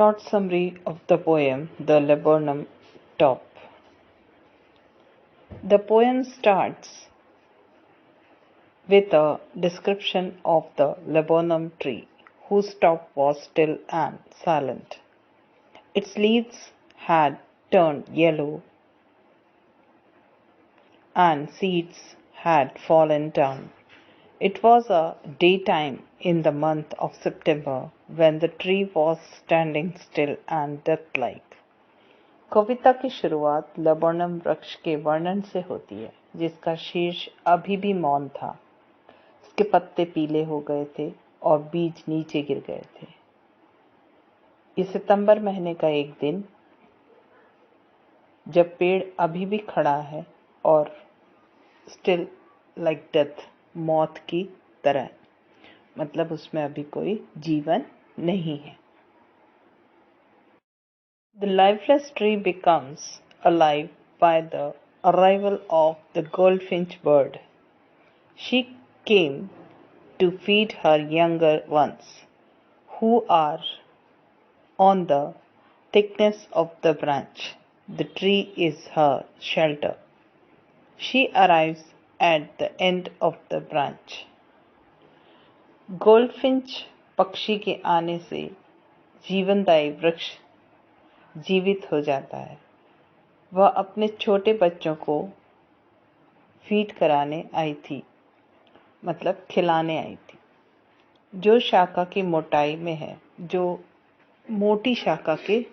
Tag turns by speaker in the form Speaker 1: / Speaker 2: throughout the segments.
Speaker 1: Short summary of the poem The Laburnum Top. The poem starts with a description of the laburnum tree, whose top was still and silent. Its leaves had turned yellow and seeds had fallen down. It was a daytime in the month of September when the tree was standing still and death-like. कविता की शुरुआत लबोर्नम वृक्ष के वर्णन से होती है, जिसका शीर्ष अभी भी मौन था। इसके पत्ते पीले हो गए थे और बीज नीचे गिर गए थे। ये सितंबर महीने का एक दिन, जब पेड़ अभी भी खड़ा है और स्टिल लाइक डेथ, मौत की तरह, मतलब उसमें अभी कोई जीवन नहीं है। The lifeless tree becomes alive by the arrival of the goldfinch bird. She came to feed her younger ones, who are on the thickness of the branch. The tree is her shelter. She arrives at the end of the branch. Goldfinch पक्षी के आने से जीवनदायी वृक्ष जीवित हो जाता है। वह अपने छोटे बच्चों को फीड कराने आई थी, मतलब खिलाने आई थी। जो शाखा की मोटाई में है, जो मोटी शाखा के,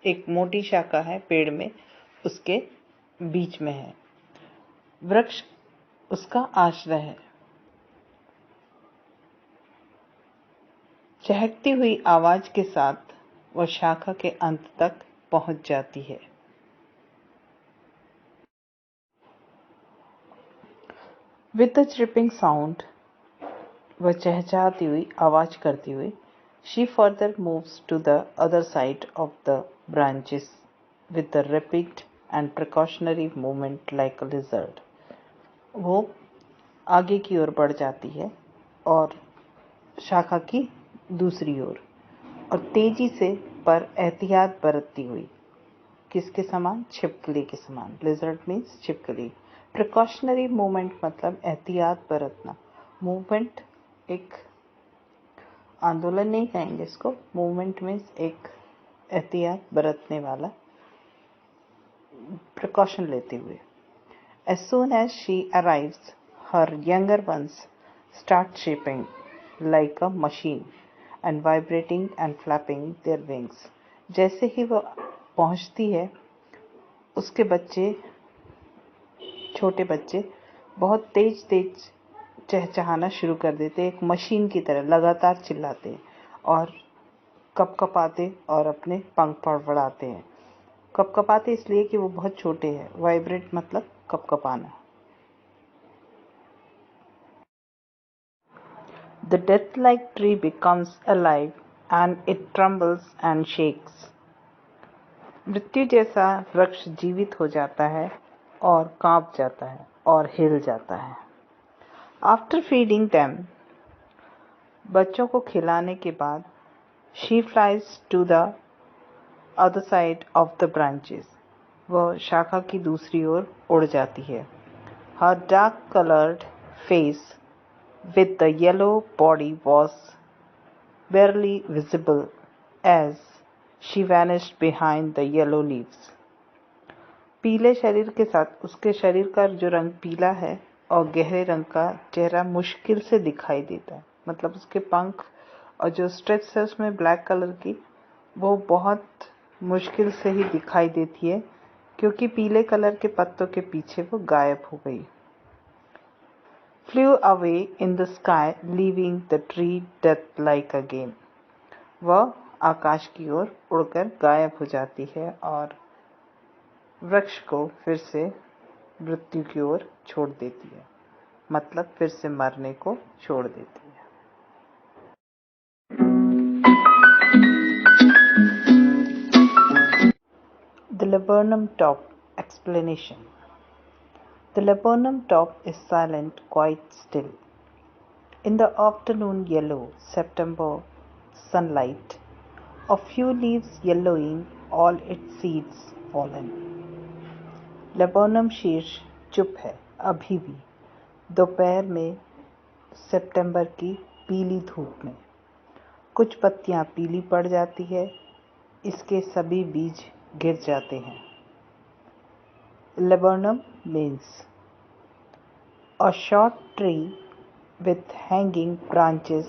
Speaker 1: एक मोटी शाखा है पेड़ में, उसके बीच में है। वृक्ष उसका आश्रय है। चहकती हुई आवाज के साथ वह शाखा के अंत तक पहुंच जाती है। With a chirping sound, वह चहचहाती हुई आवाज करती हुई, she further moves to the other side of the branches with a rapid and precautionary movement like a lizard. वो आगे की ओर बढ़ जाती है और शाखा की दूसरी ओर, और तेजी से पर एहतियात बरतती हुई। किसके समान? छिपकली के समान। लिजर्ड मीन्स छिपकली। प्रिकॉशनरी मूवमेंट मतलब एहतियात बरतना। मूवमेंट एक आंदोलन नहीं कहेंगे इसको, मूवमेंट मीन्स एक एहतियात बरतने वाला, प्रिकॉशन लेते हुए। As soon as she arrives, her younger ones start shaping like a machine and vibrating and flapping their wings. जैसे ही वह पहुंचती है, उसके बच्चे, छोटे बच्चे बहुत तेज तेज चहचहाना शुरू कर देते, एक मशीन की तरह लगातार चिल्लाते और कपकपाते और अपने पंख फड़फड़ाते हैं। कपकपाते इसलिए कि वो बहुत छोटे हैं। वाइब्रेट मतलब कपकपाना। The death-like tree becomes alive and it trembles and shakes. मृत्यु जैसा वृक्ष जीवित हो जाता है और कांप जाता है और हिल जाता है। After feeding them, बच्चों को खिलाने के बाद, she flies to the other side of the branches. वह शाखा की दूसरी ओर उड़ जाती है। Her dark-colored face with the yellow body was barely visible as she vanished behind the yellow leaves. पीले शरीर के साथ उसके शरीर का जो रंग पीला है और गहरे रंग का चेहरा मुश्किल से दिखाई देता है, मतलब उसके पंख और जो स्ट्रिप्स है उसमें ब्लैक कलर की, वो बहुत मुश्किल से ही दिखाई देती है, क्योंकि पीले कलर के पत्तों के पीछे वो गायब हो गई। Flew away in the sky, leaving the tree death-like again. वह आकाश की ओर उड़कर गायब हो जाती है और वृक्ष को फिर से मृत्यु की ओर छोड़ देती है, मतलब फिर से मरने को छोड़ देती है। The laburnum top explanation. The laburnum top is silent, quite still. In the afternoon yellow September sunlight, A few leaves yellowing, all its seeds fallen. लेबोनम शीर्ष चुप है अभी भी, दोपहर में सितंबर की पीली धूप में। कुछ पत्तियां पीली पड़ जाती है, इसके सभी बीज गिर जाते हैं। Laburnum means a short tree with hanging branches,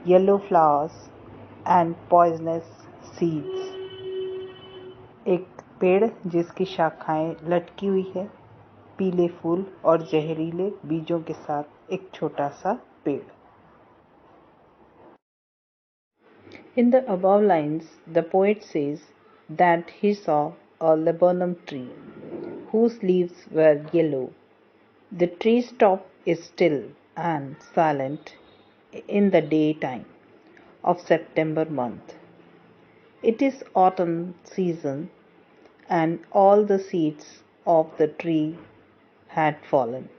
Speaker 1: yellow flowers and poisonous seeds. एक पेड़ जिसकी शाखाएं लटकी हुई है, पीले फूल और जहरीले बीजों के साथ एक छोटा सा पेड़। In the above lines, the poet says that he saw a laburnum tree whose leaves were yellow. The tree's top is still and silent in the daytime of September month. It is autumn season and all the seeds of the tree had fallen.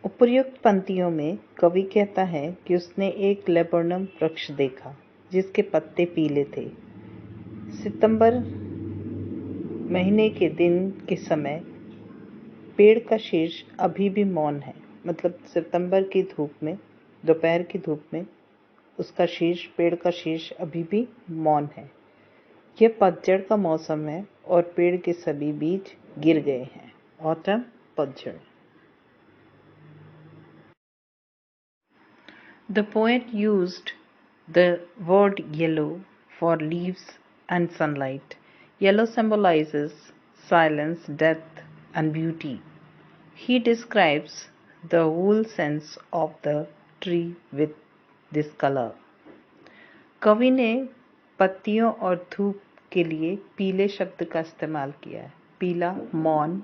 Speaker 1: उपर्युक्त पंक्तियों में कवि कहता है कि उसने एक लेबोनम वृक्ष देखा जिसके पत्ते पीले थे। सितंबर महीने के दिन के समय पेड़ का शीर्ष अभी भी मौन है, मतलब सितंबर की धूप में, दोपहर की धूप में उसका शीर्ष, पेड़ का शीर्ष अभी भी मौन है। यह पतझड़ का मौसम है और पेड़ के सभी बीज गिर गए हैं। ऑटम, पतझड़। The poet used the word yellow for leaves and sunlight. Yellow symbolizes silence, death, and beauty. He describes the whole sense of the tree with this color. कवि ने पत्तियों और धूप के लिए पीले शब्द का इस्तेमाल किया है। पीला मौन,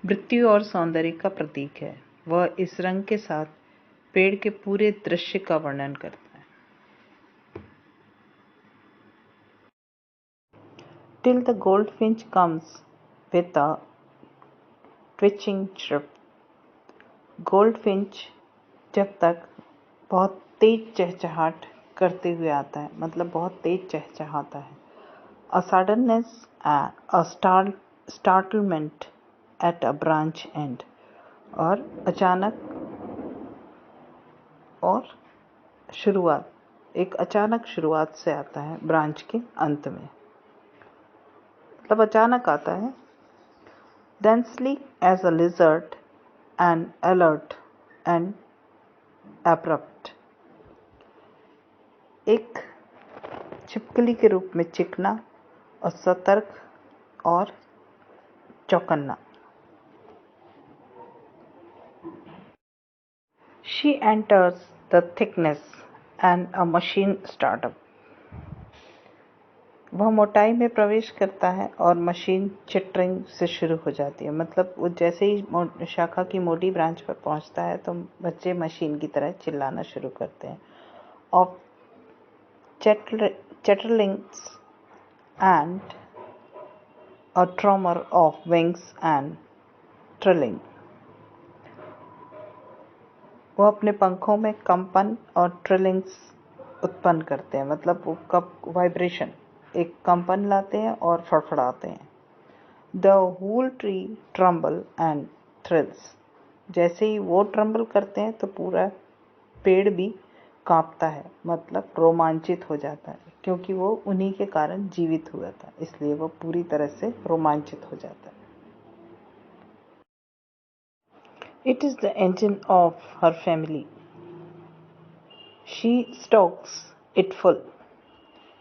Speaker 1: मृत्यु और सौंदर्य का प्रतीक है। वह इस रंग के साथ पेड़ के पूरे दृश्य का वर्णन करता है। Till the goldfinch comes with a twitching chirp. Goldfinch जब तक बहुत तेज चहचहाट करते हुए आता है, मतलब बहुत तेज चहचहाता है। A suddenness and a startlement at a branch end. और अचानक और शुरुआत, एक अचानक शुरुआत से आता है ब्रांच के अंत में, मतलब अचानक आता है। Then sleek as a lizard and alert and abrupt. एक छिपकली के रूप में चिकना और सतर्क और चौकन्ना। She enters the thickness and a machine startup. वह मोटाई में प्रवेश करता है और मशीन चिटरिंग से शुरू हो जाती है, मतलब वो जैसे ही शाखा की मोटी ब्रांच पर पहुंचता है तो बच्चे मशीन की तरह चिल्लाना शुरू करते हैं। Of chitterlings and a tremor of wings and trilling. वो अपने पंखों में कंपन और ट्रिलिंग्स उत्पन्न करते हैं, मतलब वो वाइब्रेशन, एक कंपन लाते हैं और फड़फड़ाते हैं। The whole tree tremble and thrills. जैसे ही वो ट्रम्बल करते हैं तो पूरा पेड़ भी कांपता है, मतलब रोमांचित हो जाता है, क्योंकि वो उन्हीं के कारण जीवित हुआ था, इसलिए वो पूरी तरह से रोमांचित हो जाता है। It is the engine of her family. She stokes it full,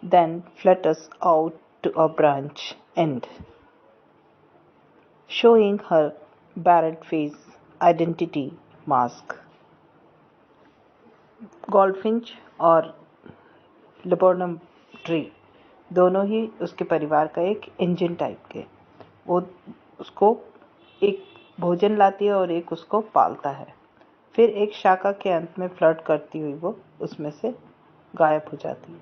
Speaker 1: then flutters out to a branch end, showing her barred face, identity mask. Goldfinch और लेबोनम ट्री दोनों ही उसके परिवार का एक इंजन टाइप के, वो उसको एक भोजन लाती है और एक उसको पालता है। फिर एक शाखा के अंत में फ्लर्ट करती हुई वो उसमें से गायब हो जाती है।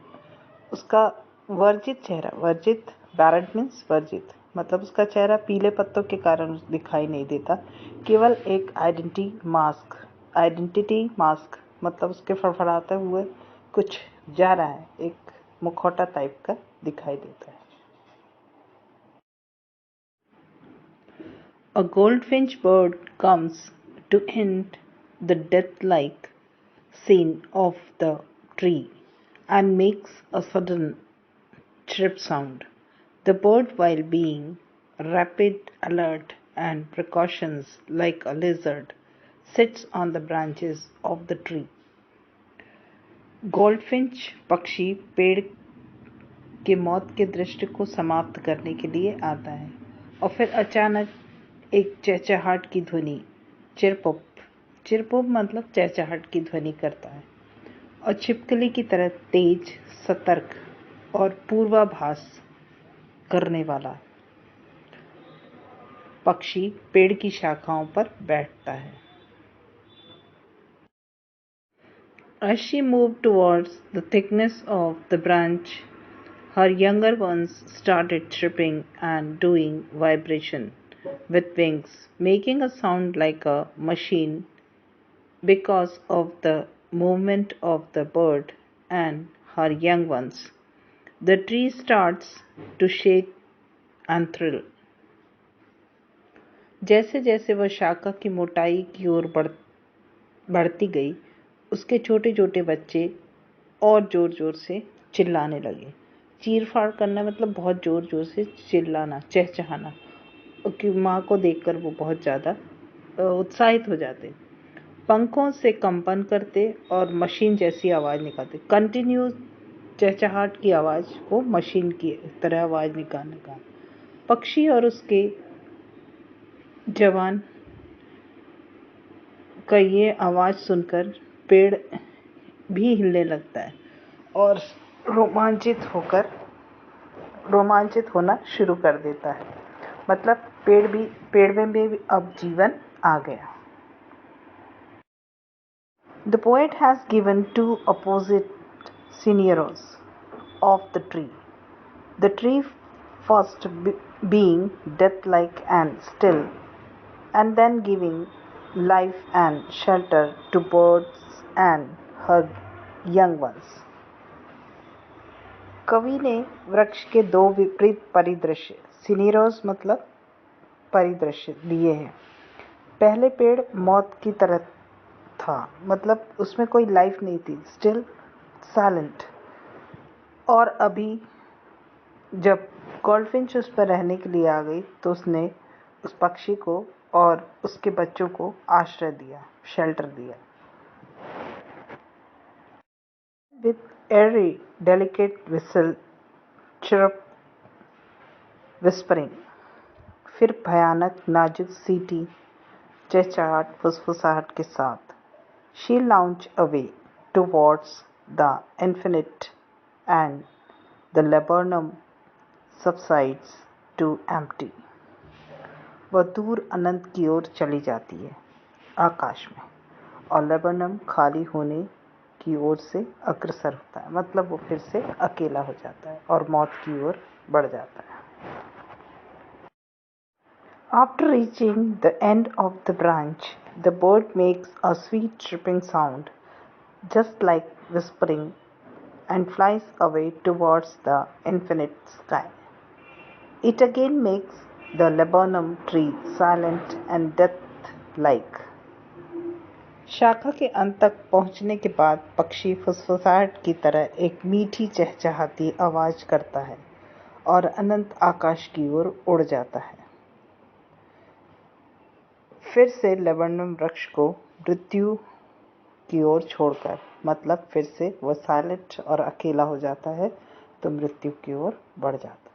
Speaker 1: उसका वर्जित चेहरा, वर्जित, बैरड मीन्स वर्जित, मतलब उसका चेहरा पीले पत्तों के कारण दिखाई नहीं देता, केवल एक आइडेंटिटी मास्क, मतलब उसके फड़फड़ाते हुए कुछ जा रहा है, एक मुखौटा टाइप का दिखाई देता है। A goldfinch bird comes to end the death-like scene of the tree and makes a sudden chirp sound. The bird, while being rapid, alert, and precautions like a lizard, sits on the branches of the tree. Goldfinch पक्षी पेड़ के मौत के दृश्य को समाप्त करने के लिए आता है और फिर अचानक एक चहचहाट की ध्वनि चिरपुप मतलब चहचहाट की ध्वनि करता है और छिपकली की तरह तेज, सतर्क और पूर्वाभास करने वाला पक्षी पेड़ की शाखाओं पर बैठता है। As she moved towards the thickness of the branch, her younger ones started chirping and doing vibration with wings, making a sound like a machine because of the movement of the bird and her young ones. The tree starts to shake and thrill. जैसे जैसे वह शाखा की मोटाई की ओर बढ़ती गई, उसके छोटे छोटे बच्चे और जोर जोर से चिल्लाने लगे। चीर-फाड़ करना मतलब बहुत जोर जोर से चिल्लाना, चहचहाना, कि माँ को देखकर वो बहुत ज़्यादा उत्साहित हो जाते, पंखों से कंपन करते और मशीन जैसी आवाज़ निकालते। कंटिन्यू चहचहाट की आवाज़ को मशीन की तरह आवाज़ निकालने का। पक्षी और उसके जवान का ये आवाज़ सुनकर पेड़ भी हिलने लगता है और रोमांचित होना शुरू कर देता है। मतलब पेड़ में भी अब जीवन आ गया। The poet has given two opposite scenarios of the tree. The tree first being death-like and still, and then giving life and shelter to birds and her young ones. कवि ने वृक्ष के दो विपरीत परिदृश्य, सिनेरियोस मतलब परिदृश्य, दिए हैं। पहले पेड़ मौत की तरह था, मतलब उसमें कोई लाइफ नहीं थी, स्टिल साइलेंट। और अभी जब गोल्डफिंच उस पर रहने के लिए आ गई तो उसने उस पक्षी को और उसके बच्चों को आश्रय दिया, शेल्टर दिया। With airy, delicate whistle, chirp, whispering, फिर भयानक नाजुक सीटी, चहचहाट, फुसफुसाहट के साथ, she launched away towards the infinite, and the laburnum subsides to empty. वह दूर अनंत की ओर चली जाती है आकाश में, और लेबनम खाली होने की ओर से अग्रसर होता है, मतलब वो फिर से अकेला हो जाता है और मौत की ओर बढ़ जाता है। After reaching the end of the branch, the bird makes a sweet chirping sound, just like whispering, and flies away towards the infinite sky. It again makes the laburnum tree silent and death-like. शाखा के अंत तक पहुंचने के बाद पक्षी फुसफुसाहट की तरह एक मीठी चहचहाती आवाज करता है और अनंत आकाश की ओर उड़ जाता है। फिर से लेबनम वृक्ष को मृत्यु की ओर छोड़कर, मतलब फिर से वह साइलेंट और अकेला हो जाता है, तो मृत्यु की ओर बढ़ जाता है।